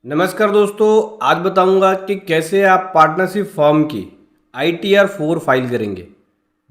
नमस्कार दोस्तों, आज बताऊंगा कि कैसे आप पार्टनरशिप फॉर्म की ITR 4 फाइल करेंगे।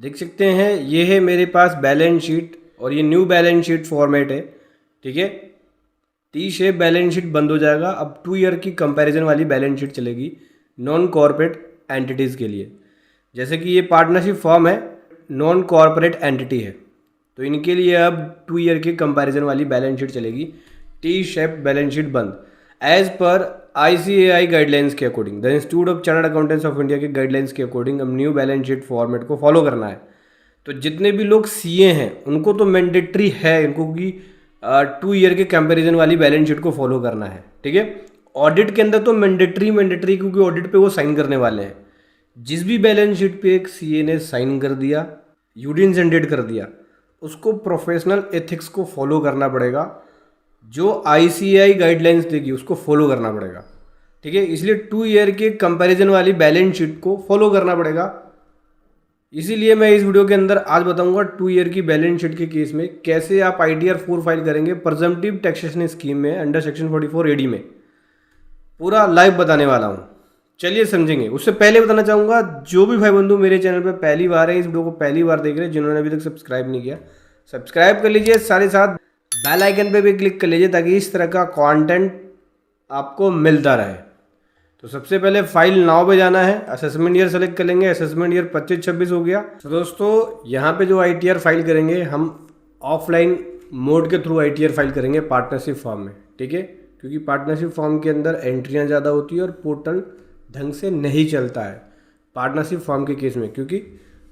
देख सकते हैं ये है मेरे पास बैलेंस शीट और ये न्यू बैलेंस शीट फॉर्मेट है। ठीक है, टी शेप बैलेंस शीट बंद हो जाएगा। अब 2 ईयर की कंपैरिजन वाली बैलेंस शीट चलेगी नॉन कॉर्पोरेट एंटिटीज़ के लिए। जैसे कि ये पार्टनरशिप फॉर्म है, नॉन कॉर्पोरेट एंटिटी है, तो इनके लिए अब 2 ईयर की कंपैरिजन वाली बैलेंस शीट चलेगी, टी शेप बैलेंस शीट बंद। एज पर ICAI गाइडलाइंस के according, the institute of chartered accountants of India के गाइडलाइंस के अकॉर्डिंग अब न्यू बैलेंस शीट फॉर्मेट को फॉलो करना है। तो जितने भी लोग CA हैं उनको तो मैंडेटरी है इनको कि 2 ईयर के कंपैरिजन वाली बैलेंस शीट को फॉलो करना है। ठीक है, ऑडिट के अंदर तो मैंडेटरी क्योंकि ऑडिट पे वो साइन करने वाले हैं। जिस भी बैलेंस शीट पे एक CA ने साइन कर दिया, यूडिन जनरेट कर दिया, उसको प्रोफेशनल एथिक्स को फॉलो करना पड़ेगा। जो ICAI गाइडलाइंस देगी उसको फॉलो करना पड़ेगा। ठीक है, इसलिए 2 ईयर के कंपैरिजन वाली बैलेंस शीट को फॉलो करना पड़ेगा। इसीलिए मैं इस वीडियो के अंदर आज बताऊंगा 2 ईयर की बैलेंस शीट के केस में कैसे आप ITR 4 फाइल करेंगे प्रिजम्पटिव टैक्सेशन स्कीम में अंडर सेक्शन 44 AD में। पूरा लाइव बताने वाला हूँ, चलिए समझेंगे। उससे पहले बताना चाहूँगा, जो भी भाई बंधु मेरे चैनल पर पहली बार है, इस वीडियो को पहली बार देख रहे हैं, जिन्होंने अभी तक सब्सक्राइब नहीं किया सब्सक्राइब कर लीजिए, साथ ही साथ बेल आइकन पे भी क्लिक कर लीजिए ताकि इस तरह का कंटेंट आपको मिलता रहे। तो सबसे पहले फाइल नाउ पे जाना है, असेसमेंट ईयर सेलेक्ट कर लेंगे। असेसमेंट ईयर 25-26 हो गया। तो दोस्तों यहाँ पे जो ITR फाइल करेंगे हम ऑफलाइन मोड के थ्रू ITR फाइल करेंगे पार्टनरशिप फॉर्म में। ठीक है, क्योंकि पार्टनरशिप फॉर्म के अंदर एंट्रियाँ ज़्यादा होती है और पोर्टल ढंग से नहीं चलता है पार्टनरशिप फॉर्म के केस में, क्योंकि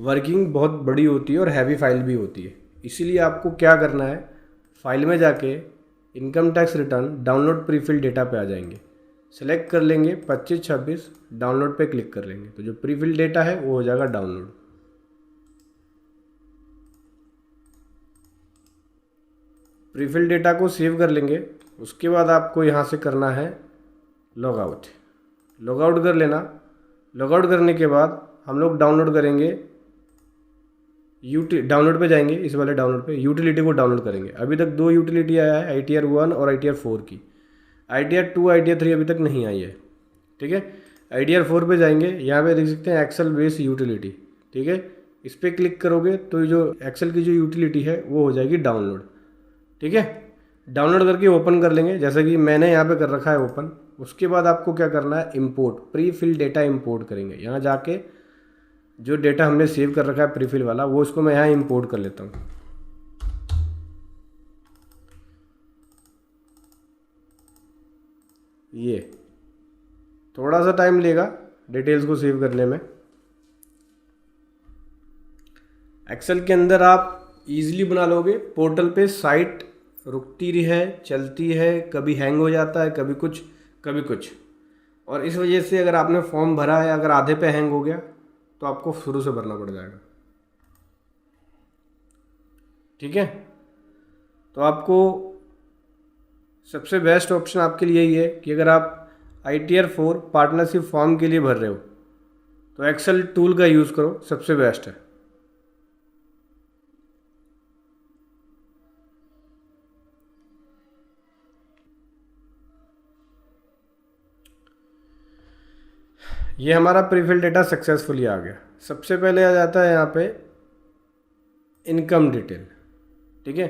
वर्किंग बहुत बड़ी होती है और हैवी फाइल भी होती है। इसीलिए आपको क्या करना है, फाइल में जाके income tax return download prefill data पे आ जाएंगे, सेलेक्ट कर लेंगे 25-26, डाउनलोड पे क्लिक कर लेंगे तो जो प्रीफिल डेटा है वो हो जाएगा डाउनलोड। प्रीफिल डेटा को सेव कर लेंगे। उसके बाद आपको यहाँ से करना है लॉगआउट। लॉगआउट कर लेना। लॉगआउट करने के बाद हम लोग डाउनलोड करेंगे, डाउनलोड पे जाएंगे, इस वाले डाउनलोड पे यूटिलिटी को डाउनलोड करेंगे। अभी तक 2 यूटिलिटी आया है, ITR 1 और ITR 4 की। ITR 2 ITR 3 अभी तक नहीं आई है। ठीक है, ITR 4 पे जाएंगे, यहाँ पे देख सकते हैं एक्सेल बेस यूटिलिटी। ठीक है, इस पर क्लिक करोगे तो जो एक्सेल की जो यूटिलिटी है वो हो जाएगी डाउनलोड। ठीक है, डाउनलोड करके ओपन कर लेंगे, जैसा कि मैंने यहाँ पे कर रखा है ओपन। उसके बाद आपको क्या करना है, इम्पोर्ट प्रीफिल डेटा इम्पोर्ट करेंगे। यहाँ जाके जो डेटा हमने सेव कर रखा है प्रीफिल वाला, वो इसको मैं यहाँ इंपोर्ट कर लेता हूँ। ये थोड़ा सा टाइम लेगा डिटेल्स को सेव करने में। एक्सेल के अंदर आप इजीली बना लोगे। पोर्टल पे साइट रुकती रही है, चलती है, कभी हैंग हो जाता है, कभी कुछ कभी कुछ, और इस वजह से अगर आपने फॉर्म भरा है, अगर आधे पे हैंग हो गया तो आपको शुरू से भरना पड़ जाएगा। ठीक है, तो आपको सबसे बेस्ट ऑप्शन आपके लिए ये है कि अगर आप ITR 4 पार्टनरशिप फॉर्म के लिए भर रहे हो तो एक्सेल टूल का यूज़ करो, सबसे बेस्ट है। ये हमारा प्रीफिल डेटा सक्सेसफुली आ गया। सबसे पहले आ जाता है यहाँ पे इनकम डिटेल। ठीक है,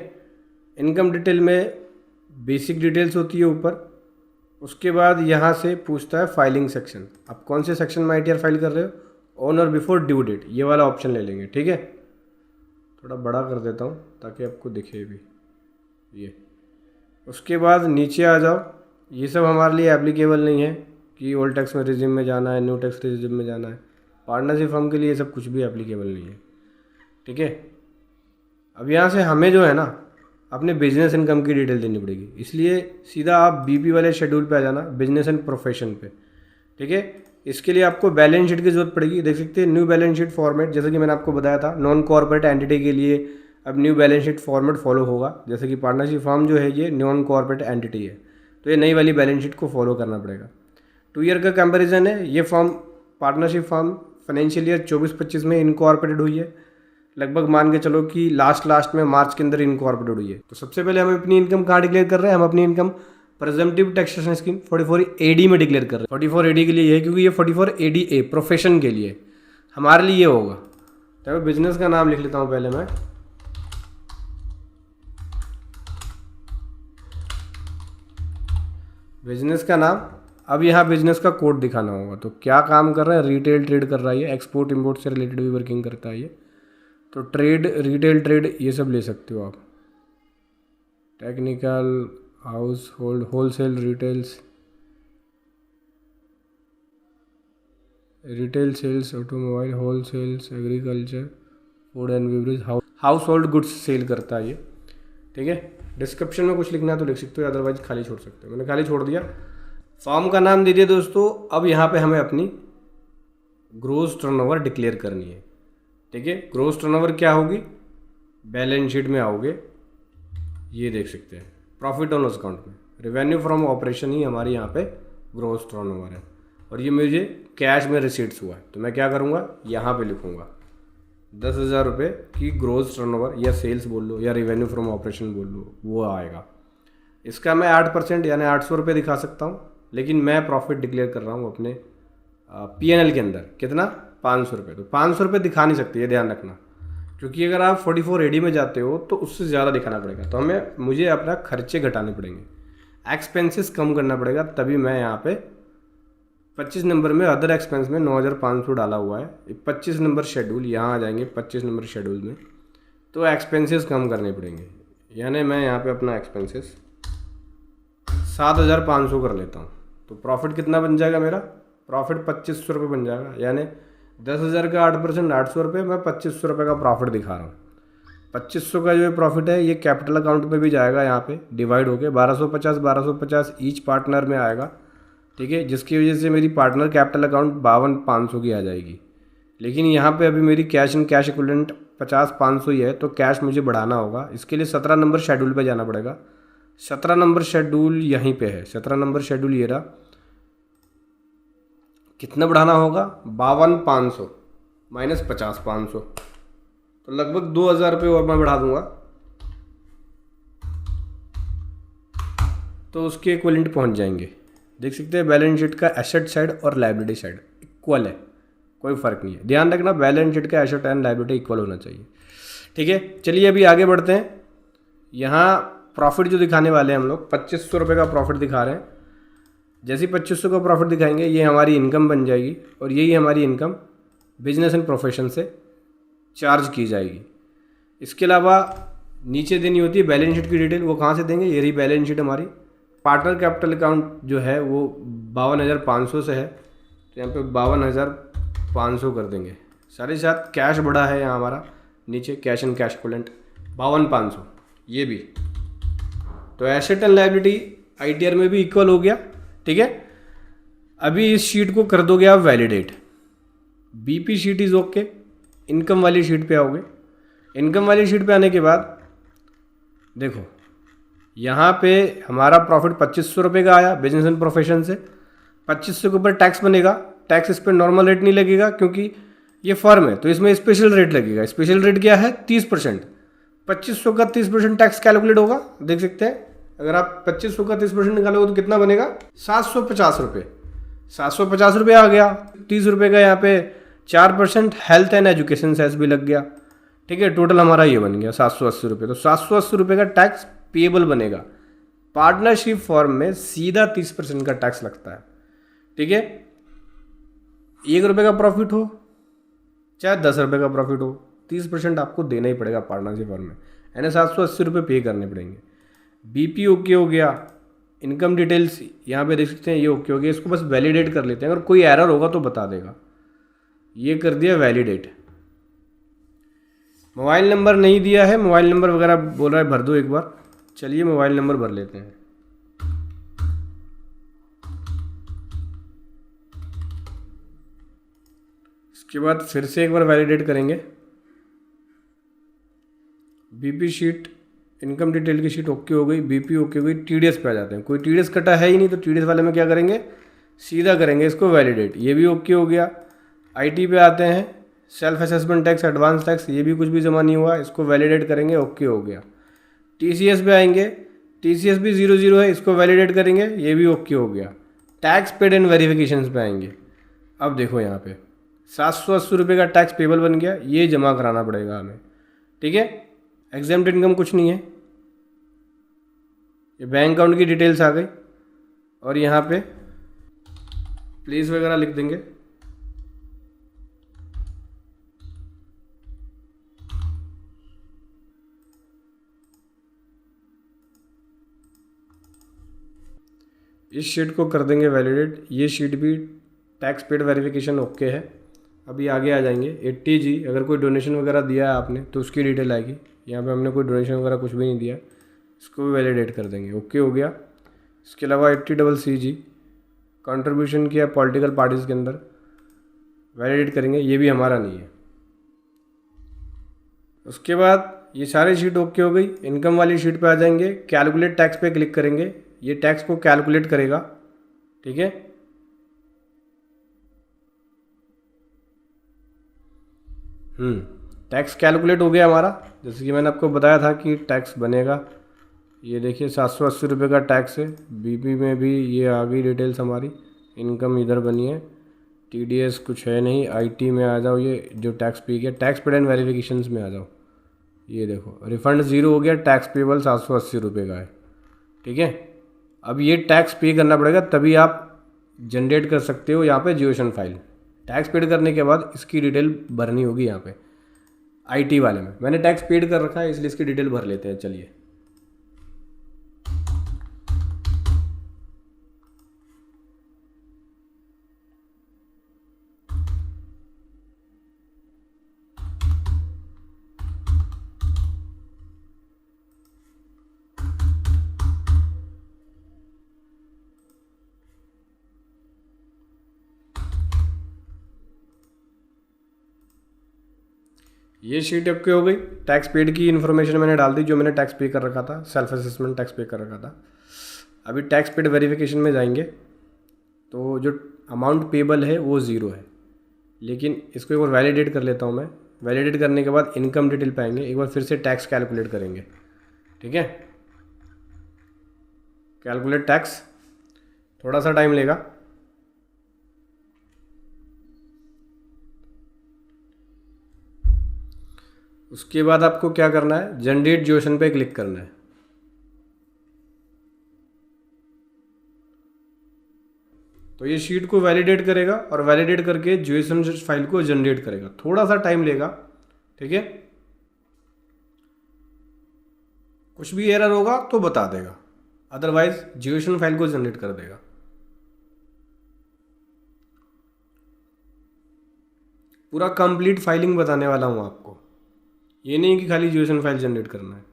इनकम डिटेल में बेसिक डिटेल्स होती है ऊपर। उसके बाद यहाँ से पूछता है फाइलिंग सेक्शन, आप कौन से सेक्शन में ITR फाइल कर रहे हो, ऑन और बिफोर ड्यू डेट, ये वाला ऑप्शन ले लेंगे। ठीक है, थोड़ा बड़ा कर देता हूँ ताकि आपको दिखे भी ये। उसके बाद नीचे आ जाओ, ये सब हमारे लिए एप्लीकेबल नहीं है कि ओल्ड टैक्स में रिजिम में जाना है, न्यू टैक्स रिजिम में जाना है। पार्टनरशिप फर्म के लिए ये सब कुछ भी एप्लीकेबल नहीं है। ठीक है, अब यहाँ से हमें जो है ना अपने बिजनेस इनकम की डिटेल देनी पड़ेगी, इसलिए सीधा आप BP वाले शेड्यूल पे आ जाना, बिजनेस एंड प्रोफेशन पे। ठीक है, इसके लिए आपको बैलेंस शीट की जरूरत पड़ेगी। देख सकते हैं न्यू बैलेंस शीट फॉर्मेट, जैसे कि मैंने आपको बताया था नॉन कॉर्पोरेट एंटिटी के लिए अब new balance sheet format follow होगा। जैसे कि पार्टनरशिप फॉर्म जो है ये नॉन कॉर्पोरेट एंटिटी है, तो ये नई वाली बैलेंस शीट को फॉलो करना पड़ेगा। 2 ईयर का कंपैरिजन है। ये form partnership form financial year 24-25 में इनकॉर्पोरेटेड हुई है, लगभग मान के चलो कि लास्ट में मार्च के अंदर इनकॉर्पोरेटेड हुई है। तो सबसे पहले हम अपनी इनकम कहाँ डिक्लेयर कर रहे हैं, हम अपनी income presumptive taxation scheme 44AD में डिक्लेयर कर रहे हैं। 44AD के लिए है क्योंकि ये 44ADA प्रोफेशन के लिए, हमारे लिए ये होगा। तो बिजनेस का नाम लिख लेता हूँ पहले मैं, बिजनेस का नाम। अब यहाँ बिजनेस का कोड दिखाना होगा। तो क्या काम कर रहा है, रिटेल ट्रेड कर रहा है, एक्सपोर्ट इम्पोर्ट से रिलेटेड भी वर्किंग करता है ये। तो ट्रेड, रिटेल ट्रेड ये सब ले सकते हो आप। Technical, household, wholesale, retails, retail sales, automobile, wholesales, agriculture, food and beverage, household goods sale करता है ये। ठीक है, डिस्क्रिप्शन में कुछ लिखना है तो लिख सकते हो, अदरवाइज खाली छोड़ सकते हो। मैंने खाली छोड़ दिया। फॉर्म का नाम दे दिया दोस्तों। अब यहाँ पे हमें अपनी ग्रोस टर्नओवर डिक्लेयर करनी है। ठीक है, ग्रोस टर्नओवर क्या होगी, बैलेंस शीट में आओगे, ये देख सकते हैं प्रॉफिट ऑन लॉस अकाउंट में रेवेन्यू फ्रॉम ऑपरेशन ही हमारी यहाँ पे ग्रोस टर्नओवर है। और ये मुझे कैश में रिसीट्स हुआ है। तो मैं क्या करूँगा, यहाँ पे लिखूँगा 10,000 रुपये की ग्रोस टर्नओवर, या सेल्स बोल लो या रेवेन्यू फ्रॉम ऑपरेशन बोल लो, वो आएगा। इसका मैं 8% यानी 800 रुपये दिखा सकता हूँ, लेकिन मैं प्रॉफिट डिक्लेयर कर रहा हूँ अपने P&L के अंदर। कितना, 500 रुपये। तो 500 रुपये दिखा नहीं सकते, ये ध्यान रखना, क्योंकि अगर आप 44AD में जाते हो तो उससे ज़्यादा दिखाना पड़ेगा। तो मुझे अपना खर्चे घटाने पड़ेंगे, एक्सपेंसेस कम करना पड़ेगा, तभी मैं यहाँ पे 25 नंबर में अदर एक्सपेंस में 9,500 डाला हुआ है। 25 नंबर शेड्यूल, यहाँ आ जाएंगे 25 नंबर शेड्यूल में, तो एक्सपेंसेस कम करने पड़ेंगे। यानी मैं यहाँ पे अपना एक्सपेंसेस 7,500 कर लेता हूँ। तो प्रॉफिट कितना बन जाएगा मेरा, प्रॉफिट 2500 रुपये बन जाएगा। यानी 10,000 का 8% 800 रुपये, मैं 2500 रुपये का प्रॉफिट दिखा रहा हूँ। 2500 का जो प्रॉफिट है ये कैपिटल अकाउंट में भी जाएगा, यहाँ पे डिवाइड होके 1250 ईच पार्टनर में आएगा। ठीक है, जिसकी वजह से मेरी पार्टनर कैपिटल अकाउंट 52,500 की आ जाएगी। लेकिन यहाँ पे अभी मेरी कैश एंड कैश इक्विवेलेंट 50,500 ही है, तो कैश मुझे बढ़ाना होगा। इसके लिए 17 नंबर शेड्यूल पे जाना पड़ेगा। 17 नंबर शेड्यूल यहीं पे है, 17 नंबर शेड्यूल ये रहा। कितना बढ़ाना होगा, 52,500 माइनस 50,500, तो लगभग 2,000 रुपये और मैं बढ़ा दूंगा, तो उसके इक्विवेलेंट पहुँच जाएंगे। देख सकते हैं बैलेंस शीट का एसेट साइड और लायबिलिटी साइड इक्वल है, कोई फ़र्क नहीं है। ध्यान रखना, बैलेंस शीट का एसेट एंड लायबिलिटी इक्वल होना चाहिए। ठीक है, चलिए अभी आगे बढ़ते हैं। यहाँ प्रॉफिट जो दिखाने वाले हैं हम लोग, 2500 रुपये का प्रॉफिट दिखा रहे हैं। जैसे ही 2500 का प्रॉफिट दिखाएंगे, ये हमारी इनकम बन जाएगी, और यही हमारी इनकम बिजनेस एंड प्रोफेशन से चार्ज की जाएगी। इसके अलावा नीचे देनी होती है बैलेंस शीट की डिटेल, वो कहाँ से देंगे, ये रही बैलेंस शीट हमारी। पार्टनर कैपिटल अकाउंट जो है वो 52,500 से है, तो यहाँ पे 52,500 कर देंगे। साथ ही साथ कैश बढ़ा है यहाँ हमारा, नीचे कैश एंड कैश इक्विवेलेंट 52,500, ये भी। तो एसेट एंड लायबिलिटी ITR में भी इक्वल हो गया। ठीक है, अभी इस शीट को कर दोगे आप validate. BP sheet is okay. Income वाली शीट पे आओगे। इनकम वाली शीट पे आने के बाद देखो, यहाँ पे हमारा प्रॉफिट 2500 रुपये का आया बिजनेस एंड प्रोफेशन से। 2500 के ऊपर टैक्स बनेगा। टैक्स इस पर नॉर्मल रेट नहीं लगेगा, क्योंकि ये फर्म है, तो इसमें स्पेशल रेट लगेगा। स्पेशल रेट क्या है, 30%। 2500 का 30% टैक्स कैलकुलेट होगा, देख सकते हैं। अगर आप 2500 का 30% निकालोगे तो कितना बनेगा, 750 रुपये। 750 रुपये आ गया। 30 रुपये का यहाँ पे 4% हेल्थ एंड एजुकेशन सेस भी लग गया। ठीक है, टोटल हमारा ये बन गया 780 रुपये। तो 780 रुपये का टैक्स पेबल बनेगा। पार्टनरशिप फॉर्म में सीधा 30% का टैक्स लगता है। ठीक है, 1 रुपये का प्रॉफिट हो चाहे 10 रुपये का प्रॉफिट हो, 30% आपको देना ही पड़ेगा पार्टनरशिप फॉर्म में, यानी 780 रुपये पे करने पड़ेंगे। BP ओके हो गया। इनकम डिटेल्स यहाँ पे देख सकते हैं, ये ओके हो गया। इसको बस वैलिडेट कर लेते हैं, अगर कोई एरर होगा तो बता देगा। ये कर दिया वैलिडेट। मोबाइल नंबर नहीं दिया है, मोबाइल नंबर वगैरह बोल रहा है भर दो एक बार। चलिए मोबाइल नंबर भर लेते हैं। इसके बाद फिर से एक बार वैलिडेट करेंगे। BP शीट, इनकम डिटेल की शीट ओके हो गई, BP ओके हो गई। TDS पे आ जाते हैं। कोई TDS कटा है ही नहीं, तो TDS वाले में क्या करेंगे, सीधा करेंगे इसको वैलिडेट। ये भी ओके हो गया। IT पे आते हैं, self assessment tax, advance tax, ये भी कुछ भी जमा नहीं हुआ, इसको वैलिडेट करेंगे, ओके हो गया। TCS पे आएंगे। TCS भी 00 है, इसको वैलिडेट करेंगे, ये भी ओके हो गया। टैक्स पेड एंड वेरिफिकेशन पे आएंगे। अब देखो यहाँ पे 780 रुपये का टैक्स पेबल बन गया, ये जमा कराना पड़ेगा हमें, ठीक है। एग्जाम्प्ट इनकम कुछ नहीं है, ये बैंक अकाउंट की डिटेल्स आ गई और यहाँ पे प्लेस वगैरह लिख देंगे। इस शीट को कर देंगे वैलिडेट, ये शीट भी टैक्स पेड वेरिफिकेशन ओके है। अभी आगे आ जाएंगे 80G, अगर कोई डोनेशन वगैरह दिया है आपने तो उसकी डिटेल आएगी। यहाँ पे हमने कोई डोनेशन वगैरह कुछ भी नहीं दिया, इसको भी वैलिडेट कर देंगे, ओके हो गया। इसके अलावा 80CC कंट्रीब्यूशन किया पॉलिटिकल पार्टीज़ के अंदर, वैलिडेट करेंगे, ये भी हमारा नहीं है। उसके बाद ये सारी शीट ओके हो गई। इनकम वाली शीट पे आ जाएंगे, कैलकुलेट टैक्स पे क्लिक करेंगे, ये टैक्स को कैलकुलेट करेगा, ठीक है। टैक्स कैलकुलेट हो गया हमारा, जैसे कि मैंने आपको बताया था कि टैक्स बनेगा। ये देखिए 780 रुपये का टैक्स है। बीपी में भी ये आ गई डिटेल्स हमारी, इनकम इधर बनी है, TDS कुछ है नहीं। IT में आ जाओ, ये जो टैक्स पे किया, टैक्स पेड एंड वेरिफिकेशंस में आ जाओ, ये देखो रिफंड 0 हो गया, टैक्स पेबल 780 रुपये का है, ठीक है। अब ये टैक्स पे करना पड़ेगा, तभी आप जनरेट कर सकते हो यहाँ पे जियोशन फाइल। टैक्स पेड करने के बाद इसकी डिटेल भरनी होगी यहाँ पे IT वाले में। मैंने टैक्स पेड कर रखा है इसलिए इसकी डिटेल भर लेते हैं, चलिए। ये शीट ओके हो गई। टैक्स पेड की इन्फॉर्मेशन मैंने डाल दी, जो मैंने टैक्स पे कर रखा था, सेल्फ असेसमेंट टैक्स पे कर रखा था। अभी टैक्स पेड वेरिफिकेशन में जाएंगे तो जो अमाउंट पेबल है वो 0 है, लेकिन इसको एक बार वैलिडेट कर लेता हूँ मैं। वैलिडेट करने के बाद इनकम डिटेल पाएंगे, एक बार फिर से टैक्स कैलकुलेट करेंगे, ठीक है। कैलकुलेट टैक्स, थोड़ा सा टाइम लेगा। उसके बाद आपको क्या करना है, जनरेट जियोशन पे क्लिक करना है। तो ये शीट को वैलिडेट करेगा और वैलिडेट करके जियोशन फाइल को जनरेट करेगा, थोड़ा सा टाइम लेगा, ठीक है। कुछ भी एरर होगा तो बता देगा, अदरवाइज जियोशन फाइल को जनरेट कर देगा। पूरा कंप्लीट फाइलिंग बताने वाला हूँ आपको, ये नहीं कि खाली जियोशन फाइल जनरेट करना है।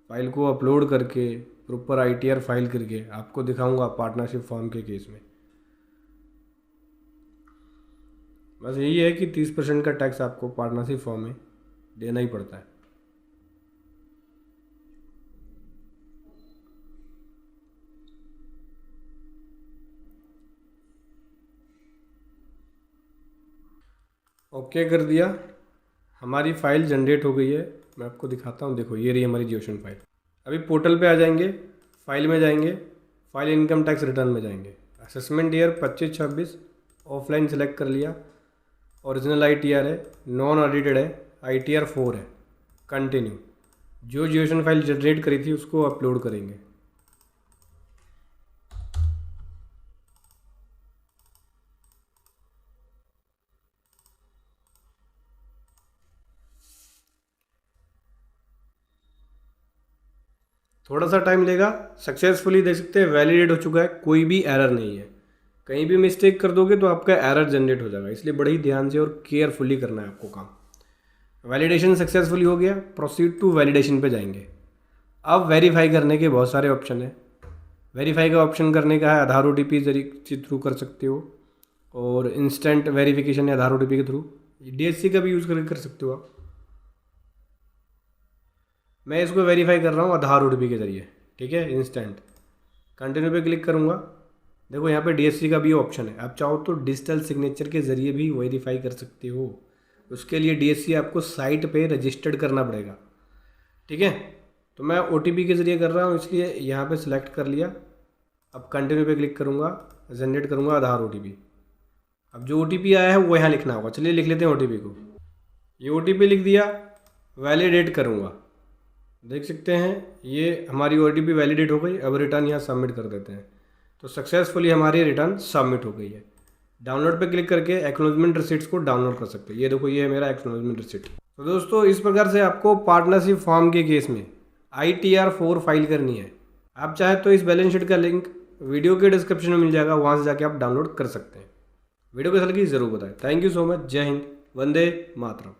फाइल को अपलोड करके प्रॉपर ITR फाइल करके आपको दिखाऊंगा पार्टनरशिप फॉर्म के केस में। बस यही है कि 30% का टैक्स आपको पार्टनरशिप फॉर्म में देना ही पड़ता है। ओके कर दिया, हमारी फ़ाइल जनरेट हो गई है। मैं आपको दिखाता हूँ, देखो ये रही हमारी जियोशन फाइल। अभी पोर्टल पे आ जाएंगे, फाइल में जाएंगे, फाइल इनकम टैक्स रिटर्न में जाएंगे। असेसमेंट ईयर 25-26 ऑफलाइन सेलेक्ट कर लिया, ओरिजिनल ITR है, नॉन ऑडिटेड है, ITR 4 है। कंटिन्यू, जो जियोशन फाइल जनरेट करी थी उसको अपलोड करेंगे। थोड़ा सा टाइम लेगा, सक्सेसफुली देख सकते हैं वैलिडेट हो चुका है, कोई भी एरर नहीं है। कहीं भी मिस्टेक कर दोगे तो आपका एरर जनरेट हो जाएगा, इसलिए बड़े ही ध्यान से और केयरफुली करना है आपको काम। वैलिडेशन सक्सेसफुली हो गया, प्रोसीड टू वैलिडेशन पे जाएंगे। अब वेरीफाई करने के बहुत सारे ऑप्शन है। वेरीफाई का ऑप्शन करने का है, आधार OTP जरिए थ्रू कर सकते हो, और इंस्टेंट वेरिफिकेशन है आधार OTP के थ्रू। DSC का भी यूज़ करके कर सकते हो आप। मैं इसको वेरीफाई कर रहा हूँ आधार OTP के ज़रिए, ठीक है, इंस्टेंट। कंटिन्यू पे क्लिक करूँगा, देखो यहाँ पे DSC का भी ऑप्शन है। आप चाहो तो डिजिटल सिग्नेचर के ज़रिए भी वेरीफाई कर सकते हो। उसके लिए DSC आपको साइट पे रजिस्टर्ड करना पड़ेगा, ठीक है। तो मैं OTP के ज़रिए कर रहा हूँ, इसलिए यहाँ पे सिलेक्ट कर लिया। अब कंटिन्यू पे क्लिक करूँगा, जनरेट करूँगा आधार OTP। अब जो OTP आया है वो यहाँ लिखना होगा। चलिए लिख लेते हैं OTP को। ये OTP लिख दिया, वैलिडेट करूँगा। देख सकते हैं ये हमारी OTP वैलिडेट हो गई। अब रिटर्न यहाँ सबमिट कर देते हैं। तो सक्सेसफुली हमारी रिटर्न सबमिट हो गई है। डाउनलोड पे क्लिक करके एक्नॉलेजमेंट रिसिप्ट्स को डाउनलोड कर सकते हैं। ये देखो, ये है मेरा एक्नॉलेजमेंट रिसिप्ट। तो दोस्तों इस प्रकार से आपको पार्टनरशिप फॉर्म के केस में ITR 4 फाइल करनी है। आप चाहे तो इस बैलेंस शीट का लिंक वीडियो के डिस्क्रिप्शन में मिल जाएगा, वहाँ से जाके आप डाउनलोड कर सकते हैं। वीडियो कैसा लगी ज़रूर बताएं। Thank you so much. जय हिंद, वंदे मातरम।